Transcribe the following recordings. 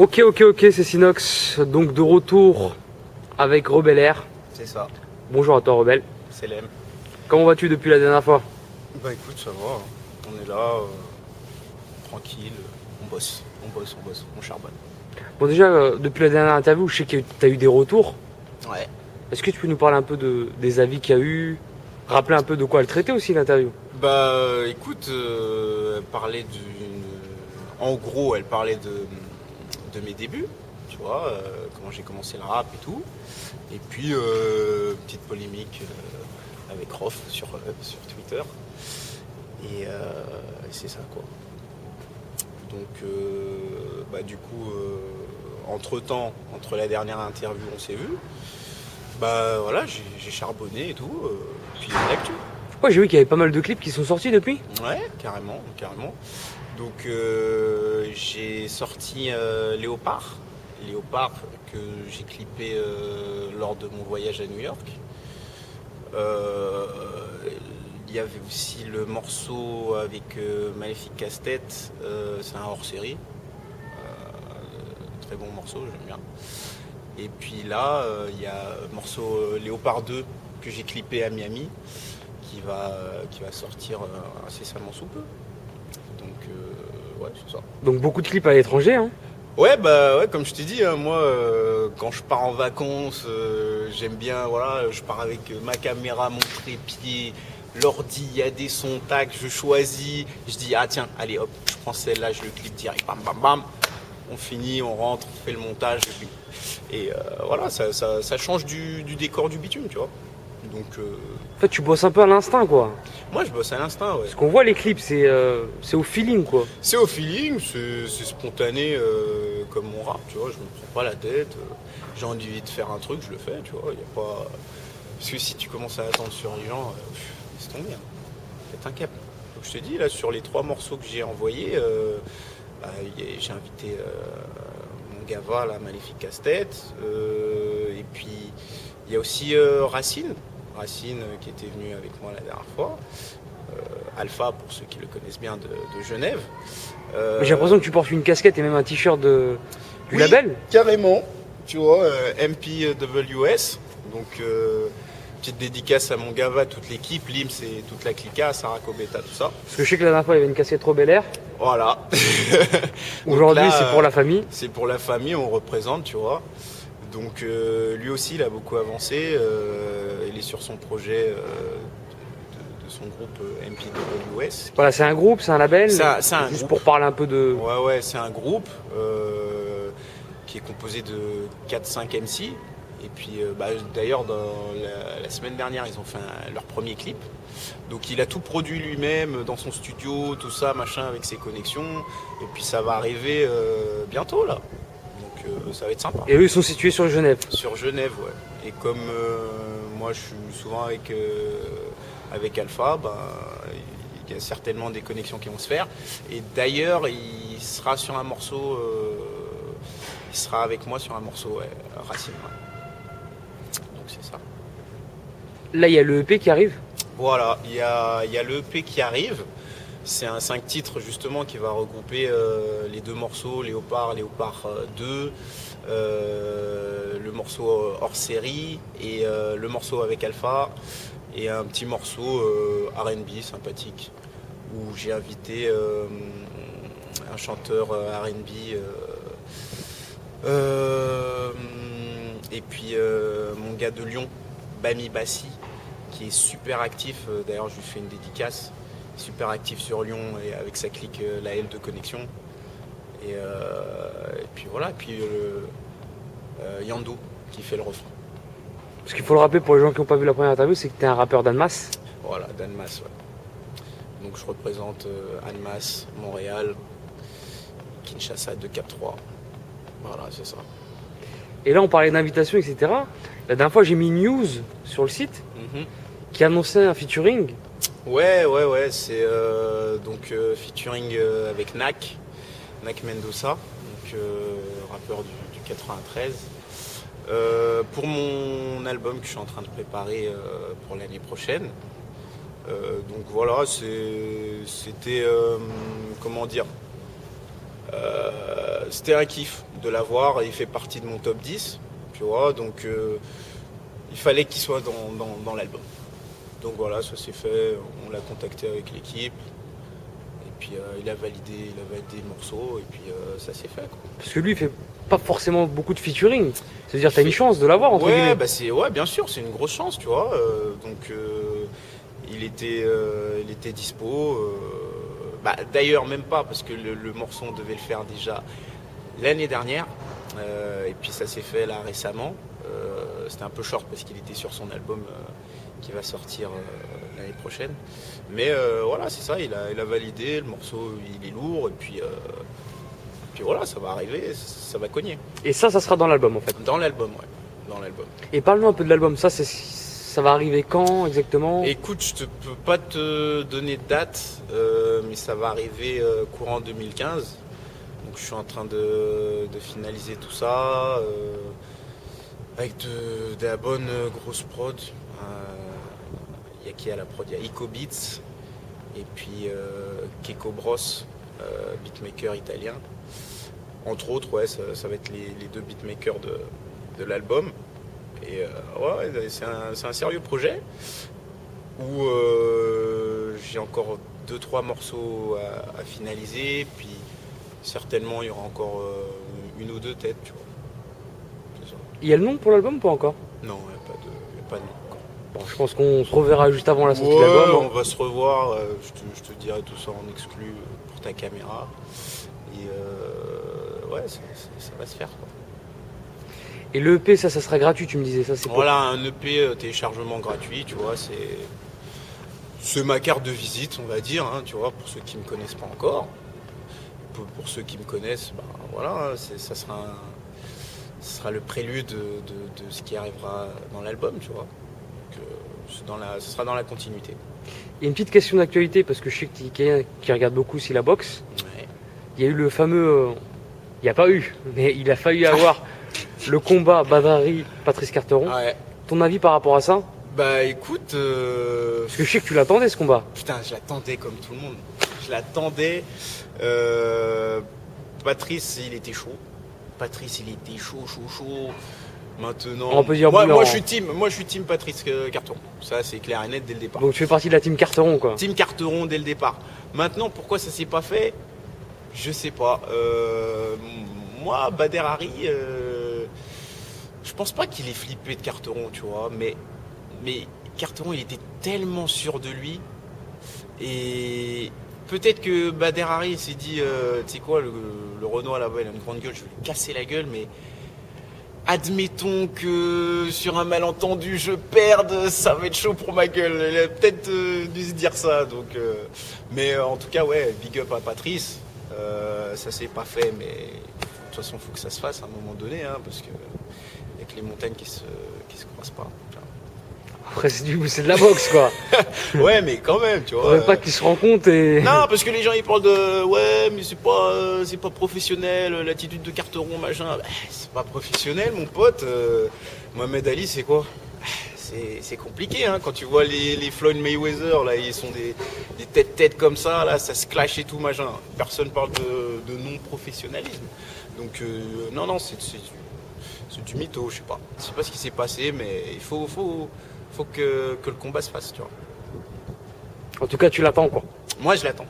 Ok, c'est Sinox. Donc de retour avec Rebel Air. C'est ça, Bonjour à toi Rebel. c'est l'M. Comment vas-tu depuis la dernière fois? Bah écoute, ça va, on est là, tranquille, on charbonne. Bon déjà, depuis la dernière interview, je sais que tu as eu des retours. Ouais. Est-ce que tu peux nous parler un peu des avis qu'il y a eu? Rappeler un peu de quoi elle traitait aussi l'interview? Bah écoute, elle parlait En gros, elle parlait de mes débuts, tu vois, comment j'ai commencé le rap et tout. Et puis, petite polémique avec Rof sur Twitter. Et c'est ça, quoi. Donc, bah, du coup, entre-temps, entre la dernière interview, on s'est vu. Bah voilà, j'ai charbonné et tout. Puis l'actu. Ouais, j'ai vu qu'il y avait pas mal de clips qui sont sortis depuis. Ouais, carrément. Donc, j'ai sorti Léopard. Léopard que j'ai clippé lors de mon voyage à New York. Il y avait aussi le morceau avec Maléfique Casse-Tête, c'est un hors-série. Très bon morceau, j'aime bien. Et puis là, il y a le morceau Léopard 2 que j'ai clippé à Miami qui va sortir incessamment sous peu. Donc, ouais, c'est ça. Donc beaucoup de clips à l'étranger, hein. Ouais, bah ouais, comme je t'ai dit, hein, moi, quand je pars en vacances, j'aime bien, voilà, je pars avec ma caméra, mon trépied, l'ordi, il y a des sons, tac, je choisis, je dis, ah tiens, allez hop, je prends celle-là, je le clip direct, bam, bam, bam, on finit, on rentre, on fait le montage, et voilà, ça change du décor du bitume, tu vois. Donc, En fait, tu bosses un peu à l'instinct, quoi. moi, je bosse à l'instinct, ouais. Parce qu'on voit les clips, c'est au feeling, quoi. C'est au feeling, c'est spontané comme mon rap, tu vois, je me prends pas la tête, j'ai envie de faire un truc, je le fais, tu vois, il y a pas... Parce que si tu commences à attendre sur les gens, laisse tomber, hein. Faites un cap. Donc je te dis, là, sur les 3 morceaux que j'ai envoyés, bah, j'ai invité mon Gava, là, Maléfique Casse-Tête, et puis il y a aussi Racine qui était venu avec moi la dernière fois. Alpha, pour ceux qui le connaissent bien, de Genève. J'ai l'impression que tu portes une casquette et même un t-shirt du Oui, label. carrément, tu vois, MPWS. Donc, petite dédicace à mon Gava, toute l'équipe, Lims et toute la clica, Sarah Kobeta, tout ça. Parce que je sais que la dernière fois, il y avait une casquette Rebel Air. Voilà. Aujourd'hui, Donc là, c'est pour la famille. C'est pour la famille, on représente, tu vois. Donc, lui aussi, il a beaucoup avancé. Il est sur son projet de son groupe MPWS. Voilà, c'est un groupe, c'est un label. C'est un Juste groupe. pour parler un peu de... Ouais, c'est un groupe qui est composé de 4-5 MC. Et puis, bah, d'ailleurs, dans la semaine dernière, ils ont fait leur premier clip. Donc, il a tout produit lui-même dans son studio, tout ça, machin, avec ses connexions. Et puis, ça va arriver bientôt, là. Donc, ça va être sympa. Et eux, ils sont situés sur Genève. Sur Genève, ouais. Et comme moi, je suis souvent avec Alpha, bah, il y a certainement des connexions qui vont se faire. Et d'ailleurs, il sera sur un morceau, il sera avec moi sur un morceau, ouais, Racine. Ouais. Donc c'est ça. Là, il y a le EP qui arrive. Voilà, il y a le EP qui arrive. C'est un 5 titres justement qui va regrouper les 2 morceaux, Léopard 2, le morceau hors série et le morceau avec Alpha. Et un petit morceau R&B sympathique où j'ai invité un chanteur R&B et puis mon gars de Lyon, Bami Bassi, qui est super actif. D'ailleurs, je lui fais une dédicace. Super actif sur Lyon et avec sa clique la L de Connexion. Et puis voilà, et puis Yando qui fait le refrain. Parce qu'il faut le rappeler pour les gens qui n'ont pas vu la première interview, c'est que tu es un rappeur d'Annemasse. Voilà, d'Annemasse, ouais. Donc je représente Annemasse, Montréal, Kinshasa de Cap 3. Voilà, c'est ça. Et là, on parlait d'invitation, etc. La dernière fois, j'ai mis une news sur le site qui annonçait un featuring. Ouais, c'est donc featuring avec Nak Mendoza, donc rappeur du 93. Pour mon album que je suis en train de préparer pour l'année prochaine. Donc voilà, c'était comment dire, c'était un kiff. de l'avoir. Il fait partie de mon top 10, tu vois, donc il fallait qu'il soit dans l'album. Donc voilà, ça s'est fait, on l'a contacté avec l'équipe, et puis il a validé le morceau, et puis ça s'est fait, quoi. Parce que lui, il fait pas forcément beaucoup de featuring. C'est-à-dire, t'as une chance de l'avoir, entre guillemets. Ouais, bien sûr, c'est une grosse chance, tu vois. Donc il était dispo. D'ailleurs, même pas, parce que le morceau, on devait le faire déjà l'année dernière, et puis ça s'est fait là récemment. C'était un peu short parce qu'il était sur son album qui va sortir l'année prochaine. Mais voilà, c'est ça, il a validé, le morceau il est lourd, et puis voilà, ça va arriver, ça va cogner. Et ça sera dans l'album en fait. Dans l'album, ouais. Dans l'album. Et parle-nous un peu de l'album, ça va arriver quand exactement? Écoute, je ne peux pas te donner de date, mais ça va arriver courant 2015. Donc je suis en train de finaliser tout ça. Avec de la bonne grosse prod. Il y a qui à la prod? Il y a Ico Beats et puis Keko Bros, beatmaker italien. Entre autres, ouais, ça va être les deux beatmakers de l'album. Et ouais, c'est un sérieux projet où j'ai encore 2-3 morceaux à finaliser. Puis certainement, il y aura encore une ou deux têtes, tu vois. Il y a le nom pour l'album ou pas encore? Non, il n'y a pas de nom encore. Bon, je pense qu'on se reverra juste avant la sortie de l'album. On va se revoir, je te dirai tout ça en exclu pour ta caméra. Et ouais, ça va se faire, quoi. Et le EP, ça sera gratuit, tu me disais ça, c'est Voilà, un EP téléchargement gratuit, tu vois, c'est ma carte de visite, on va dire, hein, tu vois, pour ceux qui ne me connaissent pas encore. Pour ceux qui me connaissent, voilà, ça sera le prélude de ce qui arrivera dans l'album, tu vois. Donc, ce sera dans la continuité. Et une petite question d'actualité, parce que je sais que tu es quelqu'un qui regarde beaucoup aussi la boxe. Ouais. Il y a eu le fameux... il n'y a pas eu, mais il a fallu avoir le combat Badrari-Patrice Carteron. Ouais. Ton avis par rapport à ça? Bah écoute... Parce que je sais que tu l'attendais ce combat. Putain, je l'attendais comme tout le monde. Je l'attendais. Patrice, il était chaud. Chaud. Maintenant, on peut dire moi je suis team Patrice Carteron. Ça c'est clair et net dès le départ. Donc tu fais partie de la team Carteron, quoi. Team Carteron dès le départ. Maintenant, pourquoi ça s'est pas fait? Je sais pas. Moi, Bader Hari, je pense pas qu'il ait flippé de Carteron, tu vois. Mais Carteron, il était tellement sûr de lui. Et peut-être que Bader Hari s'est dit, tu sais quoi, le Renoir là-bas, il a une grande gueule, je vais lui casser la gueule, mais admettons que sur un malentendu je perde, ça va être chaud pour ma gueule. Il a peut-être dû se dire ça. Donc, mais en tout cas, ouais, big up à Patrice. Ça s'est pas fait, mais de toute façon, il faut que ça se fasse à un moment donné, hein, parce que avec les montagnes qui se croisent pas. Après, c'est de la boxe, quoi. Ouais, mais quand même, tu vois. Faudrait pas qu'ils se rencontrent et... Non, parce que les gens, ils parlent de... Ouais, mais c'est pas professionnel, l'attitude de Carteron, machin. C'est pas professionnel, mon pote. Mohamed Ali, c'est quoi? C'est compliqué, hein, quand tu vois les Floyd Mayweather, là, ils sont des têtes comme ça, là, ça se clash et tout, machin. Personne parle de non-professionnalisme. Donc, non, c'est du mytho, je sais pas. Je sais pas ce qui s'est passé, mais il faut que le combat se fasse, tu vois. En tout cas, tu l'attends, quoi. Moi, je l'attends.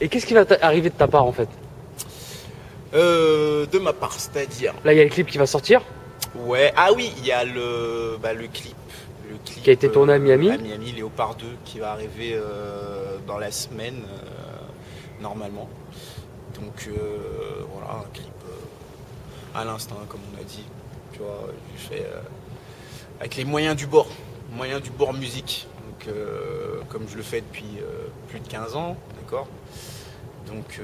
Et qu'est-ce qui va arriver de ta part, en fait? De ma part, c'est-à-dire... Là, il y a le clip qui va sortir. Ouais, ah oui, il y a le clip. Le clip qui a été tourné à Miami. À Miami, Léopard 2, qui va arriver dans la semaine, normalement. Donc, voilà, un clip à l'instinct, comme on a dit. Tu vois, je fais avec les moyens du bord musique. Donc, comme je le fais depuis plus de 15 ans, d'accord. Donc,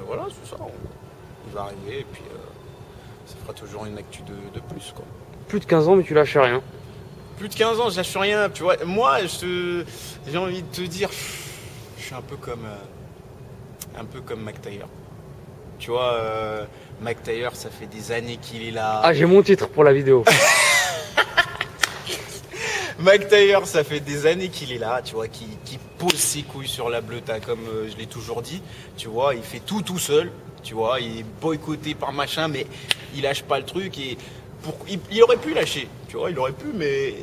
voilà, c'est ça. Il va arriver et puis ça fera toujours une actu de plus, quoi. Plus de 15 ans, mais tu lâches rien. Plus de 15 ans, je lâche rien, tu vois. Moi, j'ai envie de te dire, je suis un peu comme Mac Taylor. Tu vois, Mac Taylor, ça fait des années qu'il est là. Ah, j'ai mon titre pour la vidéo. Mac Taylor, ça fait des années qu'il est là, tu vois, qui pose ses couilles sur la bleuta, comme je l'ai toujours dit. Tu vois, il fait tout seul. tu vois, il est boycotté par machin, mais il lâche pas le truc et il aurait pu lâcher, tu vois, il aurait pu, mais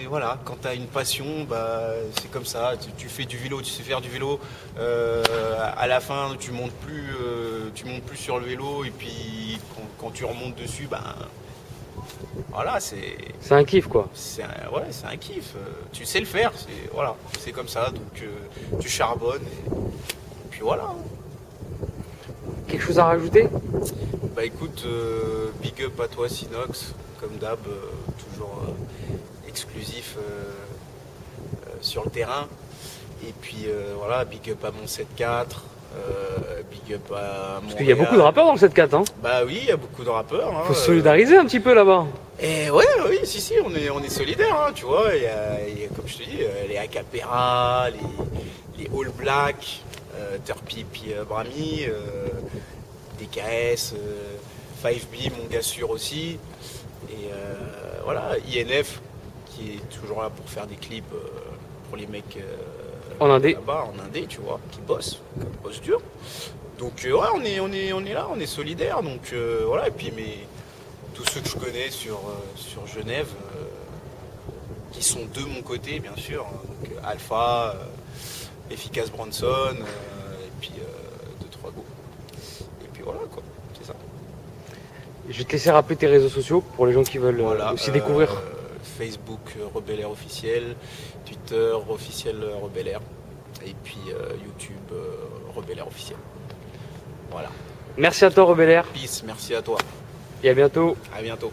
voilà, quand tu as une passion, bah, c'est comme ça, tu fais du vélo, tu sais faire du vélo, à la fin tu montes plus sur le vélo et puis quand tu remontes dessus, ben voilà, c'est un kiff quoi. c'est un kiff, tu sais le faire, voilà, c'est comme ça, donc tu charbonnes et puis voilà. Quelque chose à rajouter? Bah écoute, big up à toi Sinox, comme d'hab, toujours exclusif sur le terrain. Et puis voilà, big up à mon 7-4, big up à mon. Parce qu'il y a beaucoup de rappeurs dans le 7-4, hein. Bah oui, il y a beaucoup de rappeurs. Hein, Faut se solidariser un petit peu là-bas. Et ouais, oui, si, on est solidaires, hein, tu vois. Il y a, comme je te dis, les Acapera, les All Black, Turpy puis Brami, DKS, 5B, mon gars sûr aussi. Et voilà, INF qui est toujours là pour faire des clips pour les mecs en indé là-bas, en indé, tu vois, qui bossent dur. Donc ouais, on est là, on est solidaires. Donc voilà, et puis tous ceux que je connais sur Genève, qui sont de mon côté, bien sûr. Donc Alpha, Efficace Branson, et puis 2-3 go. Et puis voilà, quoi, c'est ça. Je vais te laisser rappeler tes réseaux sociaux pour les gens qui veulent aussi découvrir. Facebook Rebel Air officiel, Twitter officiel Rebel Air, et puis YouTube Rebel Air officiel. Voilà. Merci à toi Rebel Air. Peace, merci à toi. Et à bientôt. À bientôt.